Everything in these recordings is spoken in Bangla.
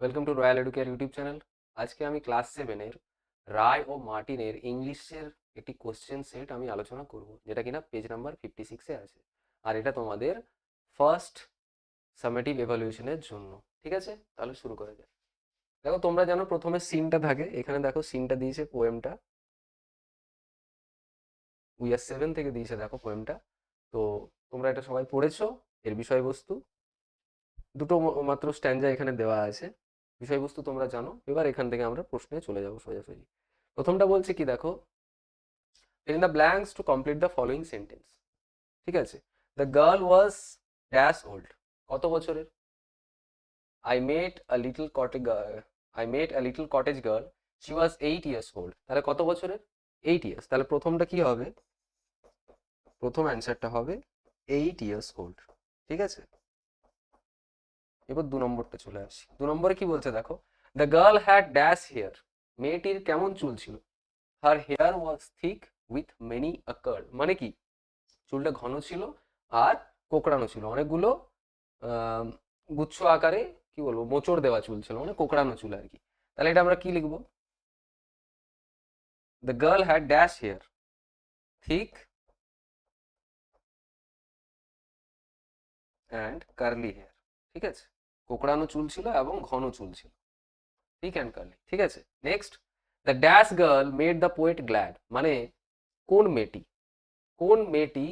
Welcome to royal educare YouTube channel. আজকে আমি ক্লাস 7-এর রায় ও মার্টিনের ইংলিশের একটি কোশ্চেন সেট আমি আলোচনা করব, যেটা কিনা পেজ নাম্বার 56-এ আছে। আর এটা তোমাদের ফার্স্ট সামেটিভ এভালুয়েশনের জন্য। ঠিক আছে, তাহলে শুরু করা যায়। দেখো, তোমরা জানো প্রথমে সিনটা থাকে। এখানে দেখো সিনটা দিয়েছে পোয়েমটা, উই আর 7 থেকে দিয়েছে দেখো পোয়েমটা। তো তোমরা এটা সবাই পড়েছো। এর বিষয়বস্তু দুটো মাত্র স্ট্যান্জা এখানে দেওয়া আছে। বিষয়বস্তু তোমরা জানো। এবার এখান থেকে আমরা প্রশ্নে চলে যাবো সোজাসুজি। প্রথমটা বলছে কি দেখো, fill in the blanks to complete the following sentence। ঠিক আছে, the girl was dash old, কত বছরের? I met a little cottage girl, I met a little cottage girl, she was 8 years old। তাহলে কত বছরের? 8 years। তাহলে প্রথমটা কি হবে? প্রথম অ্যান্সারটা হবে 8 years old। ঠিক আছে, এবার 2 নম্বরটা চলে আসি। 2 নম্বরে কি বলছে দেখো, the girl had dash hair, মেয়েটির কেমন চুল ছিল? Her hair was thick with many a curl. মানে কি, চুলটা ঘন ছিল আর কোকড়ানো ছিল, অনেকগুলো আহ, গুচ্ছ আকারে, কি বলবো, মোচড় দেওয়া চুল ছিল, মানে কোকড়ানো চুল আর কি। তাহলে এটা আমরা কি লিখবো? The girl had dash hair, thick and curly hair. ঠিক আছে, কোকড়ানো চুল ছিল এবং ঘন চুল ছিল, থিক অ্যান্ড কার্লি। ঠিক আছে, next, the dash girl made the poet glad. মানে কোন মেয়েটি, কোন মেয়েটি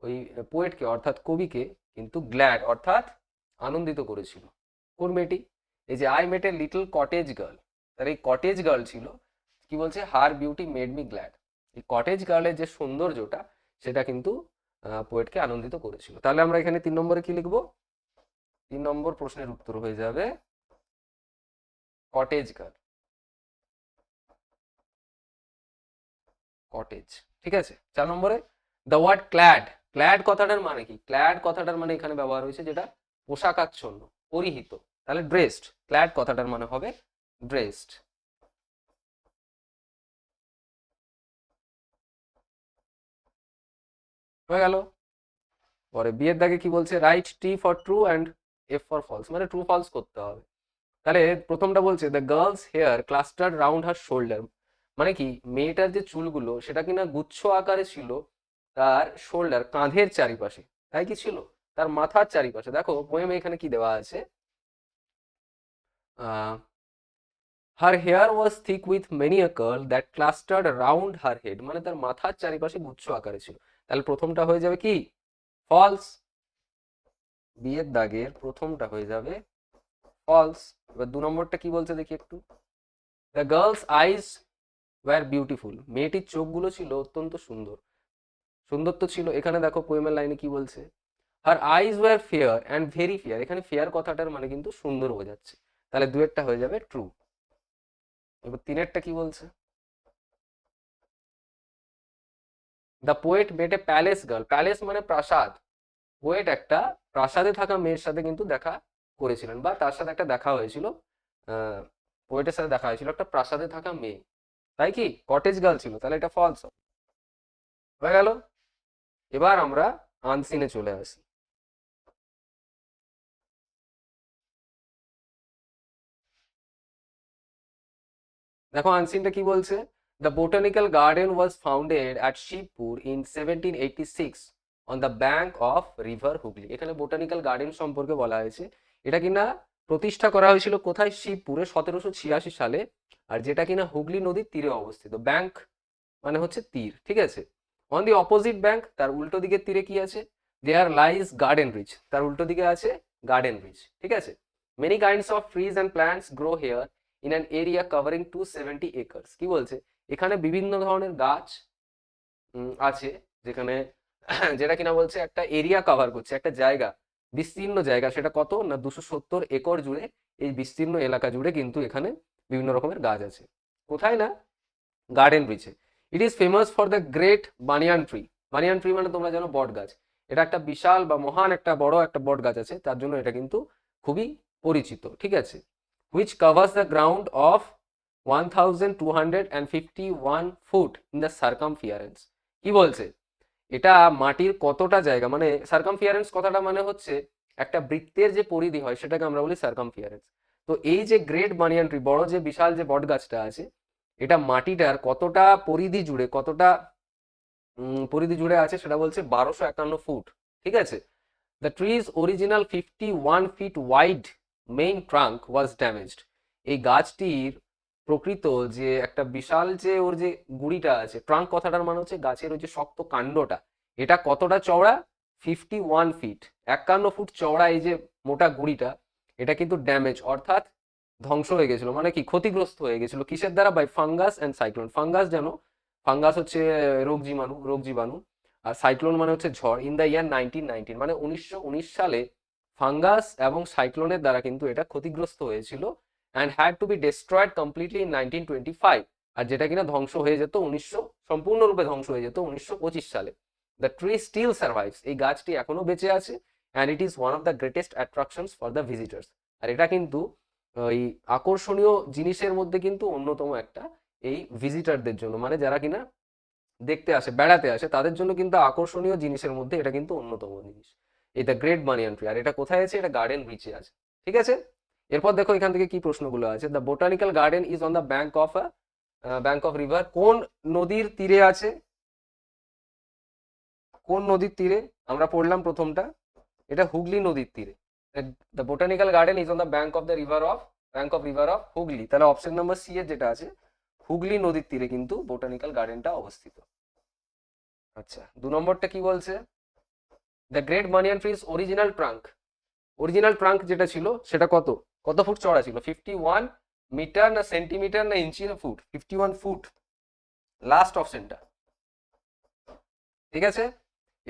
ওই পোয়েটকে অর্থাৎ কবিকে কিন্তু গ্ল্যাড অর্থাৎ আনন্দিত করেছিল? কোন মেয়েটি? এই যে I met a little cottage girl, তার এই কটেজ গার্ল ছিল, কি বলছে, her beauty made me glad. এই কটেজ গার্লের যে সৌন্দর্যটা, সেটা কিন্তু পোয়েটকে আনন্দিত করেছিল। তাহলে আমরা এখানে 3 নম্বরে কি লিখবো? 3 নম্বর প্রশ্নের উত্তর হয়ে যাবে কটেজ গার্ল, কটেজ। ঠিক আছে, 4 নম্বরে দ্য ওয়ার্ড ক্ল্যাড। ক্ল্যাড কথাটার মানে কি? ক্ল্যাড কথাটার মানে এখানে ব্যবহার হয়েছে যেটা পোশাকাচ্ছন্ন, পরিহিত। তাহলে ড্রেসড, ক্ল্যাড কথাটার মানে হবে ড্রেসড। হয়ে গেল। পরে বিয়ের দাগে কি বলছে, write T for true and F for false, মানে ট্রু ফলস করতে হবে। তাহলে প্রথমটা বলছে the girl's hair clustered round her shoulder. মানে কি, মেয়েটার যে চুলগুলো সেটা কিনা গুচ্ছ আকারে ছিল তার শোল্ডার, কাঁধের চারিপাশে। তাই কি ছিল? তার মাথার চারিপাশে। দেখো পোয়েমে এখানে কি দেওয়া আছে, her hair was thick with many a curl that clustered round her head. মানে তার মাথার চারিপাশে গুচ্ছ আকারে ছিল। তাহলে প্রথমটা হয়ে যাবে কি, ফলস। বিয়ের দাগের প্রথমটা হয়ে যাবে ফলস। এবার 2 নম্বরটা কি বলছে দেখি একটু, the girl's eyes were beautiful. মেয়েটির চোখগুলো ছিল অত্যন্ত সুন্দর। সুন্দর তো ছিল। এখানে দেখো পোয়েমের লাইনে কি বলছে, her eyes were fair and very fair. এখানে ফেয়ার কথাটার মানে কিন্তু সুন্দর বোঝাচ্ছে। তাহলে দুয়েরটা হয়ে যাবে ট্রু। এবার 3-এরটা কি বলছে, the poet met a palace girl. Palace মানে প্রাসাদ। পোয়েট একটা প্রাসাদে থাকা মেয়ের সাথে কিন্তু দেখা করেছিলেন, বা তার সাথে একটা দেখা হয়েছিল। পোয়েটের সাথে দেখা হয়েছিল একটা প্রাসাদে থাকা মেয়ে। তাই কি, কটেজ গার্ল ছিল। তাহলে এটা ফলস হয়ে গেল। এবার আমরা আনসিনে চলে আসি। দেখো আনসিনটা কি বলছে, the botanical garden was founded at Shibpur in 1786 on the bank of river Hooghly. এখানে বোটানিক্যাল গার্ডেন সম্পর্কে বলা হয়েছে। এটা কিনা প্রতিষ্ঠা করা হয়েছিল কোথায়? শিবপুরে 1786 সালে। আর যেটা কিনা হুগলি নদীর তীরে অবস্থিত। ব্যাঙ্ক মানে হচ্ছে তীর। ঠিক আছে, অন দি অপোজিট ব্যাঙ্ক, তার উল্টো দিকের তীরে কি আছে? দেয়ার লাইজ গার্ডেন রিচ, তার উল্টো দিকে আছে গার্ডেন রিচ। ঠিক আছে, many kinds of trees and plants grow here in an area covering 270 acres. কি বলছে, এখানে বিভিন্ন ধরনের গাছ আছে, যেখানে যেটা কিনা বলছে একটা এরিয়া কভার করছে, একটা জায়গা, বিস্তীর্ণ জায়গা। সেটা কত না, 270 একর জুড়ে। এই বিস্তীর্ণ এলাকা জুড়ে কিন্তু এখানে বিভিন্ন রকমের গাছ আছে। কোথায় না, গার্ডেন ব্রিজে। It is famous for the great banyan tree. Banyan tree মানে তোমরা জানো বট গাছ। এটা একটা বিশাল বা মহান একটা বড় একটা বট গাছ আছে, তার জন্য এটা কিন্তু খুবই পরিচিত। ঠিক আছে, which covers the ground of 1251 foot in the circumference. কি বলছে, এটা মাটির কতটা জায়গা, মানে সার্কামফিয়ারেন্স কথাটা মানে হচ্ছে একটা বৃত্তের যে পরিধি হয় সেটাকে আমরা বলি সার্কামফিয়ারেন্স। তো এই যে গ্রেট বানিয়ান ট্রি, বড় যে বিশাল যে বট গাছটা আছে, এটা মাটিটার কতটা পরিধি জুড়ে, কতটা পরিধি জুড়ে আছে সেটা বলছে 1251 ফুট। ঠিক আছে। The trees original 51 feet wide main trunk was damaged. এই গাছটির প্রকৃত যে একটা বিশাল যে ওর যে গুড়িটা আছে, ট্রাঙ্ক কথাটার মানে হচ্ছে গাছের ওই যে শক্ত কাণ্ডটা, এটা কতটা চওড়া? 51 feet, 51 ফুট চওড়া এই যে মোটা গুড়িটা, এটা কিন্তু ড্যামেজ অর্থাৎ ধ্বংস হয়ে গেছিল, মানে কি ক্ষতিগ্রস্ত হয়ে গেছিল কিসের দ্বারা? By fungus and cyclone. Fungus জানো, ফাঙ্গাস হচ্ছে রোগ জীবাণু, আর সাইক্লোন মানে হচ্ছে ঝড়। ইন দ্য ইয়ার 1919, মানে 1919 সালে ফাঙ্গাস এবং সাইক্লোনের দ্বারা কিন্তু এটা ক্ষতিগ্রস্ত হয়েছিল, and had to be destroyed completely in 1925। আর যেটা কিনা ধ্বংস হয়ে যেত সম্পূর্ণরূপে ধ্বংস হয়ে যেত 1925 সালে। দ্য ট্রি স্টিল সার্ভাইভস, এই গাছটি এখনো বেঁচে আছে, and it is one of the greatest attractions for the visitors. আর এটা কিন্তু এই আকর্ষণীয় জিনিসের মধ্যে কিন্তু অন্যতম একটা, এই ভিজিটারদের জন্য, মানে যারা কিনা দেখতে আসে, বেড়াতে আসে, তাদের জন্য কিন্তু আকর্ষণীয় জিনিসের মধ্যে এটা কিন্তু অন্যতম জিনিস, এই দ্য গ্রেট বানিয়ান ট্রি। আর এটা কোথায় আছে? এটা গার্ডেন রিচে আছে। ঠিক আছে। এরপর দেখো এখান থেকে কি প্রশ্নগুলো আছে। The botanical garden is on the bank of river. কোন নদীর তীরে আছে? কোন নদীর তীরে? আমরা পড়লাম প্রথমটা, এটা হুগলি নদীর তীরে। The botanical garden is on the bank of river of Hooghly. তাহলে অপশন নাম্বার সি এর যেটা আছে, হুগলি নদীর তীরে কিন্তু বোটানিক্যাল গার্ডেনটা অবস্থিত। আচ্ছা, 2 নম্বরটা কি বলছে? The great banyan trees original trunk যেটা ছিল সেটা কত কত ফুট চড়া ছিল? 51 মিটার, না সেন্টিমিটার, না ইঞ্চি, না ফুট? 51 ফুট, লাস্ট অপশনটা। ঠিক আছে।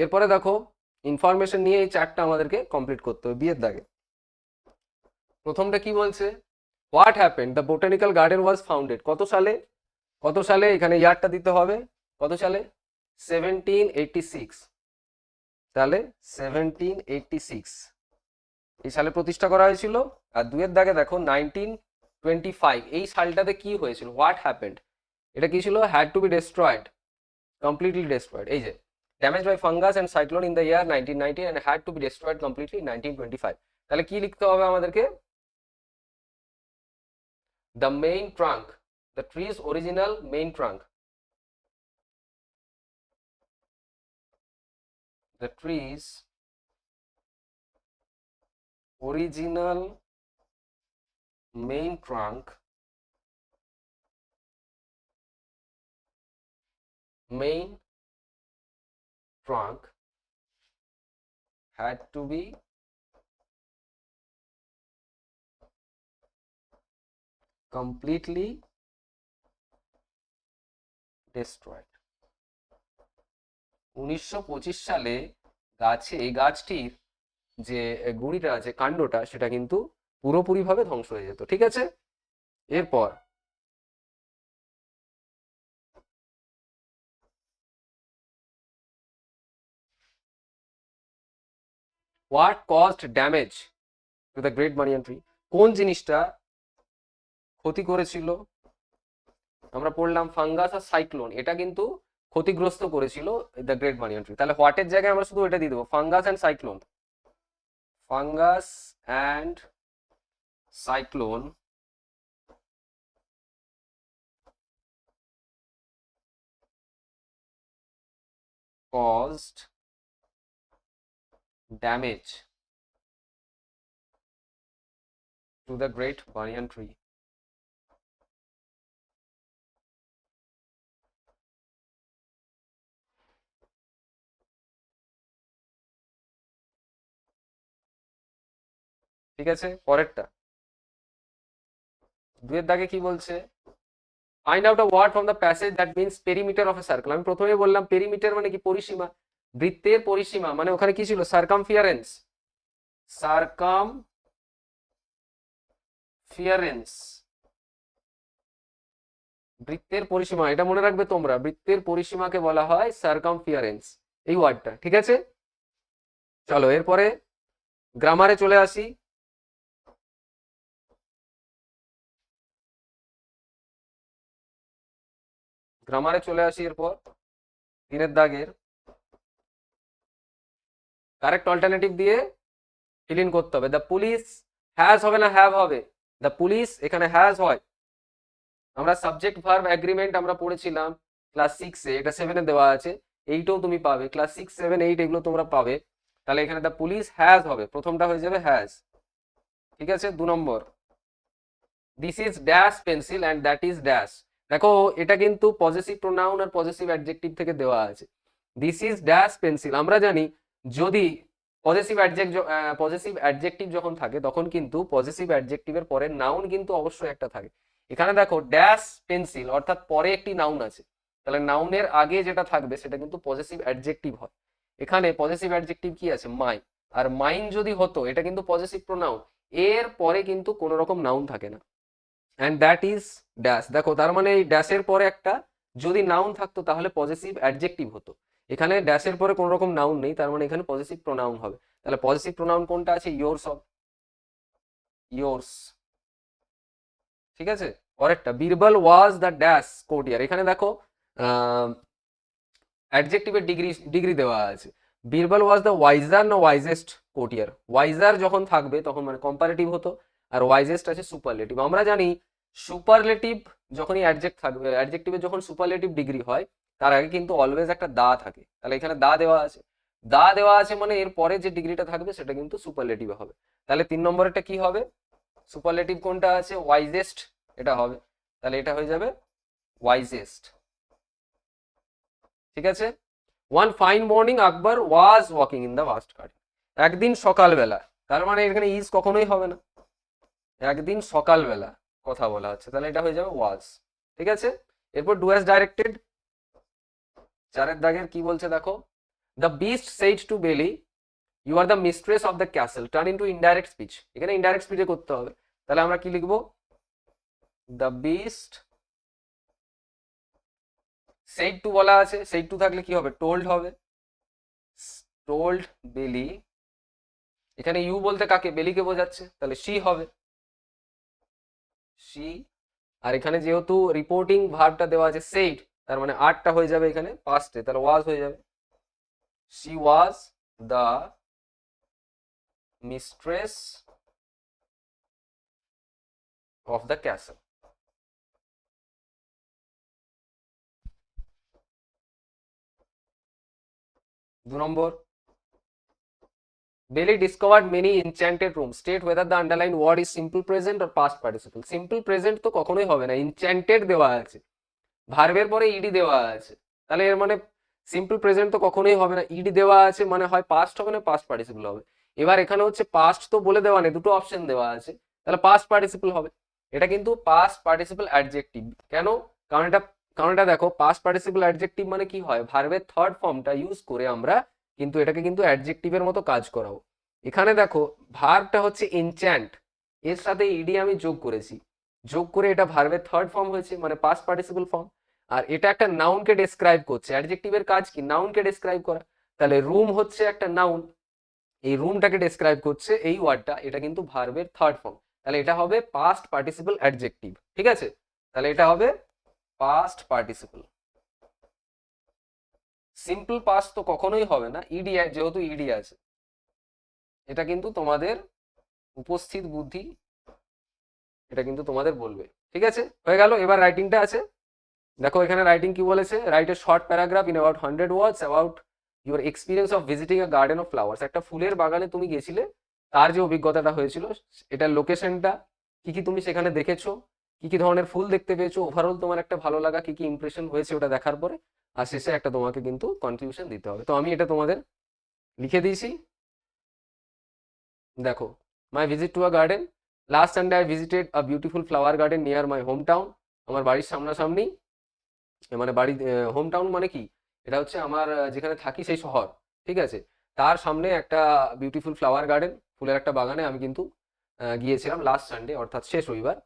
এরপরে দেখো ইনফরমেশন নিয়ে এই চারটা আমাদেরকে কমপ্লিট করতে হবে বিয়ের দাগে। প্রথমটা কি বলছে? What happened the botanical garden was founded. কত সালে এখানে ইয়ারটা দিতে হবে। কত সালে? 1786। তাহলে 1786 এই সালে প্রতিষ্ঠা করা হয়েছিল। আর 2 এর দাগে দেখো 1925, এই সালটাতে কি হয়েছিল? হোয়াট হ্যাপেন্ড, এটা কি ছিল? Had to be destroyed, completely destroyed. এই যে damage by fungus and cyclone in the year 1919 and had to be destroyed completely in 1925। তাহলে কি লিখতে হবে আমাদেরকে? the main trunk, the tree's original main trunk, the tree's original main trunk had to be completely destroyed। 1925 সালে এই গাছটির যে গুঁড়িটা আছে, কাণ্ডটা, সেটা কিন্তু পুরোপুরিভাবে ধ্বংস হয়ে যেত। ঠিক আছে। এরপর what caused damage to the great banyan tree. কোন জিনিসটা ক্ষতি করেছিল? আমরা পড়লাম ফাঙ্গাস আর সাইক্লোন, এটা কিন্তু ক্ষতিগ্রস্ত করেছিল দ্য গ্রেট বানিয়ান ট্রি। তাহলে হোয়াটের জায়গায় আমরা শুধু এটা দিয়ে দেবো, fungus and cyclone. Fungus and cyclone caused damage to the great banyan tree। ঠিক আছে। পরেরটা 2 এর দাগে কি বলছে? Find out a word from the passage that means perimeter of a circle. আমি প্রথমে বললাম পেরিমিটার মানে কি? পরিসীমা, বৃত্তের পরিসীমা। মানে ওখানে কি ছিল? সার্কামফিয়ারেন্স, বৃত্তের পরিসীমা। এটা মনে রাখবে তোমরা, বৃত্তের পরিসীমাকে বলা হয় সার্কামফিয়ারেন্স, এই ওয়ার্ডটা। ঠিক আছে। চলো এরপরে গ্রামারে চলে আসি। এরপর 3 এর দাগের কারেক্ট অল্টারনেটিভ দিয়ে ফিল ইন করতে হবে। দ্য পুলিশ হ্যাজ হবে না হ্যাভ হবে? দ্য পুলিশ এখানে হ্যাজ হয়, আমরা সাবজেক্ট ভার্ব অ্যাগ্রিমেন্ট আমরা পড়েছিলাম ক্লাস 6-এ, এটা 7-এ দেওয়া আছে, 8-এও তুমি পাবে, ক্লাস 6, 7, 8 এগুলো তোমরা পাবে। তাহলে এখানে দ্য পুলিশ হ্যাজ হবে, প্রথমটা হয়ে যাবে হ্যাজ। ঠিক আছে, 2 number, this is dash pencil and that is dash. দেখো এটা কিন্তু পজেসিভ প্রোনাউন আর পজেসিভ অ্যাডজেক্টিভ থেকে দেওয়া আছে। দিস ইজ ড্যাশ পেন্সিল, আমরা জানি যদি পজেসিভ অ্যাডজেক্টিভ যখন থাকে তখন কিন্তু পজেসিভ অ্যাডজেক্টিভের পরে নাউন কিন্তু অবশ্যই একটা থাকে। এখানে দেখো ড্যাশ পেন্সিল অর্থাৎ পরে একটি নাউন আছে, তাহলে নাউনের আগে যেটা থাকবে সেটা কিন্তু পজেসিভ অ্যাডজেক্টিভ হয়। এখানে পজেসিভ অ্যাডজেক্টিভ কি আছে, মাই, আর মাইন যদি হতো এটা কিন্তু পজেসিভ প্রোনাউন, এর পরে কিন্তু কোনো রকম নাউন থাকে না। অ্যান্ড দ্যাট ইজ ড্যাশ, দেখো তার মানে এই ড্যাশের পরে একটা যদি নাউন থাকতো তাহলে পজেসিভ অ্যাডজেক্টিভ হতো, এখানে ড্যাশের পরে কোনো রকম নাউন নেই, তার মানে এখানে পজেসিভ প্রোনাউন হবে। তাহলে পজেসিভ প্রোনাউন কোনটা আছে, ইয়োরস হবে, ইয়োরস। ঠিক আছে, পরেরটা, Birbal was the dash courtier, এখানে দেখো অ্যাডজেক্টিভের ডিগ্রি দেওয়া আছে। বীরবল ওয়াজ দ্য ওয়াইজার না ওয়াইজেস্ট কোর্টিয়ার, ওয়াইজার যখন থাকবে তখন মানে কম্পারেটিভ হতো, আর ওয়াইজেস্ট আছে সুপারলেটিভ। আমরা জানি সুপারলেটিভ যখনই অ্যাডজেক্ট থাকবে, অ্যাডজেক্টিভের যখন সুপারলেটিভ ডিগ্রি হয় তার আগে কিন্তু অলওয়েজ একটা দা থাকে, তাহলে এখানে দা দেওয়া আছে, দা দেওয়া আছে মানে এর পরে যে ডিগ্রিটা থাকবে সেটা কিন্তু সুপারলেটিভ হবে। তাহলে 3 নম্বরেরটা কি হবে, সুপারলেটিভ কোনটা আছে, ওয়াইজেস্ট, এটা হবে, তাহলে এটা হয়ে যাবে ওয়াইজেস্ট। ঠিক আছে, one fine morning Akbar was walking in the vast garden, একদিন সকালবেলা, তার মানে এখানে ইজ কখনোই হবে না, একদিন সকালবেলা কথা বলা হচ্ছে, তাহলে এটা হয়ে যাবে ওয়াজ। ঠিক আছে, এরপর ডু অ্যাজ ডাইরেক্টেড, 4-এর দাগের কি বলছে দেখো, the beast said to Belle you are the mistress of the castle turn into indirect speech, এখানে ইনডাইরেক্ট স্পিচে করতে হবে, তাহলে আমরা কি লিখবো, দ্য বিস্ট সেইড টু বলা আছে, সেইড টু থাকলে কি হবে, টোল্ড হবে, টোল্ড বেলি, এখানে ইউ বলতে কাকে, বেলিকে বোঝাচ্ছে, তাহলে শি হবে, শি। আর এখানে যেহেতু রিপোর্টিং ভার্বটা দেওয়া আছে সেইড, তার মানে আরটা হয়ে যাবে এখানে পাস্টে, তাহলে ওয়াজ হয়ে যাবে, she was the mistress of the castle. 2 number, Bailey discovered many enchanted rooms. State whether the underlined word is simple present or past participle. Simple present তো কখনোই হবে না, enchanted দেওয়া আছে, ভার্বের পরে ইডি দেওয়া আছে, তাহলে এর মানে সিম্পল প্রেজেন্ট তো কখনোই হবে না, ইডি দেওয়া আছে মানে হয় পাস্ট হবে না পাস্ট পার্টিসিপল হবে। এবার এখানে হচ্ছে পাস্ট তো বলে দেওয়া নেই, দুটো অপশন দেওয়া আছে, তাহলে পাস্ট পার্টিসিপল হবে, এটা কিন্তু পাস্ট পার্টিসিপল অ্যাডজেক্টিভ। কেন, কারণ এটা দেখো পাস্ট পার্টিসিপল অ্যাডজেক্টিভ মানে কি হয়, ভার্বের থার্ড ফর্মটা ইউজ করে আমরা কিন্তু এটাকে কিন্তু অ্যাডজেক্টিভের মতো কাজ করাবো। এখানে দেখো ভার্বটা হচ্ছে এনচ্যান্ট, এর সাথে ইডি আমি যোগ করেছি, যোগ করে এটা ভার্বের থার্ড ফর্ম হয়েছে মানে পাস্ট পার্টিসিপল ফর্ম, আর এটা একটা নাউনকে ডেসক্রাইব করছে, অ্যাডজেক্টিভের কাজ কি, নাউনকে ডেসক্রাইব করা, তাহলে রুম হচ্ছে একটা নাউন, এই রুমটাকে ডেসক্রাইব করছে এই ওয়ার্ডটা, এটা কিন্তু ভার্বের থার্ড ফর্ম, তাহলে এটা হবে পাস্ট পার্টিসিপল অ্যাডজেক্টিভ। ঠিক আছে, তাহলে এটা হবে পাস্ট পার্টিসিপল। সিম্পল পাস্ট তো কখনোই হবে না, ইডি যেহেতু ইডি আছে, এটা কিন্তু তোমাদের উপস্থিত বুদ্ধি, এটা কিন্তু তোমাদের বলবে। ঠিক আছে, হয়ে গেল, এবার রাইটিংটা আছে, দেখো এখানে রাইটিং কি বলেছে, write a short paragraph in about 100 words about your experience of visiting a garden of flowers, একটা ফুলের বাগানে তুমি গেছিলে, তার যে অভিজ্ঞতাটা হয়েছিল, এটার লোকেশনটা, কি কি তুমি সেখানে দেখেছো, কি কি ধরনের ফুল দেখতে পেয়েছো, ওভারঅল তোমার একটা ভালো লাগা কি কি ইমপ্রেশন হয়েছে ওটা দেখার পরে, আর শেষে একটা তোমাকে কিন্তু কনক্লুশন দিতে হবে। তো আমি এটা তোমাদের লিখে দিয়েছি, দেখো, my visit to a garden, last Sunday I visited a beautiful flower garden near my home town, আমার বাড়ির সামনাসামনি, মানে বাড়ি, হোম টাউন মানে কি, এটা হচ্ছে আমার যেখানে থাকি সেই শহর। ঠিক আছে, তার সামনে একটা বিউটিফুল ফ্লাওয়ার গার্ডেন, ফুলের একটা বাগানে আমি কিন্তু গিয়েছিলাম লাস্ট সানডে অর্থাৎ শেষ রবিবার।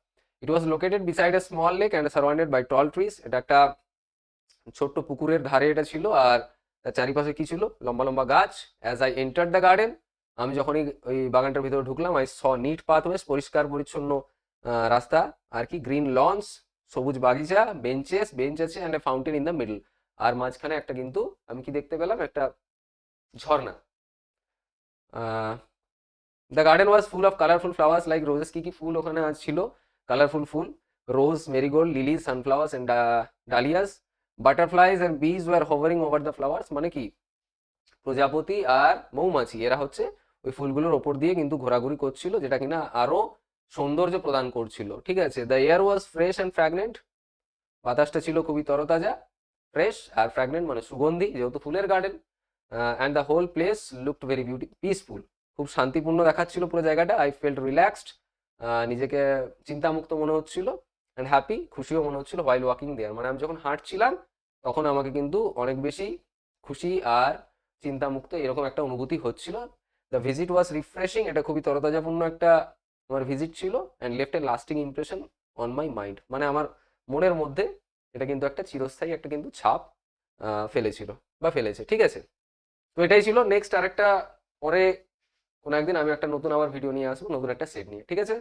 It was located beside a small lake and surrounded by tall trees, এটা একটা ছোট্ট পুকুরের ধারে এটা ছিল, আর তার চারিপাশে কি ছিল, লম্বা লম্বা গাছ। As I enter the garden, আমি যখনই ওই বাগানটার ভিতরে ঢুকলাম, আই স নিট পাথওয়েস, পরিষ্কার পরিচ্ছন্ন রাস্তা, আর কি গ্রিন লন্স, সবুজ বাগিচা, বেঞ্চ আছে and a fountain in the middle, আর মাঝখানে একটা কিন্তু আমি কি দেখতে পেলাম, একটা ঝর্ণা। The garden was full of colourful flowers like roses, কি কি ফুল ওখানে আজ ছিল, কালারফুল ফুল, rose, marigold, lilies, sunflowers and dahlias, butterflies and bees were hovering over the flowers, মানে কি প্রজাপতি আর মৌমাছি এরা হচ্ছে ওই ফুলগুলোর ওপর দিয়ে কিন্তু ঘোরাঘুরি করছিল, যেটা কিনা আরো সৌন্দর্য প্রদান করছিল, ঠিক আছে। The air was fresh and fragrant, বাতাসটা ছিল খুবই তরতাজা, ফ্রেশ আর ফ্র্যাগনেন্ট মানে সুগন্ধি, যেহেতু ফুলের garden. And the whole place looked very peaceful, খুব শান্তিপূর্ণ দেখাচ্ছিল পুরো জায়গাটা। আই ফেল্ট রিল্যাক্সড, নিজেকে চিন্তামুক্ত মনে হচ্ছিল, অ্যান্ড হ্যাপি, খুশিও মনে হচ্ছিল, হোয়াইল ওয়াকিং দেয়ার, মানে আমি যখন হাঁটছিলাম তখন আমাকে কিন্তু অনেক বেশি খুশি আর চিন্তামুক্ত এরকম একটা অনুভূতি হচ্ছিল। দ্য ভিজিট ওয়াজ রিফ্রেশিং, এটা খুবই তরতাজাপূর্ণ একটা আমার ভিজিট ছিল, and left A lasting impression on my mind, মানে আমার মনের মধ্যে এটা কিন্তু একটা চিরস্থায়ী একটা কিন্তু ছাপ ফেলেছিল বা ফেলেছে, ঠিক আছে। তো এটাই ছিল। নেক্সট আরেকটা পরে কোনো একদিন আমি একটা নতুন আবার ভিডিও নিয়ে আসবো, নতুন একটা সেট নিয়ে, ঠিক আছে।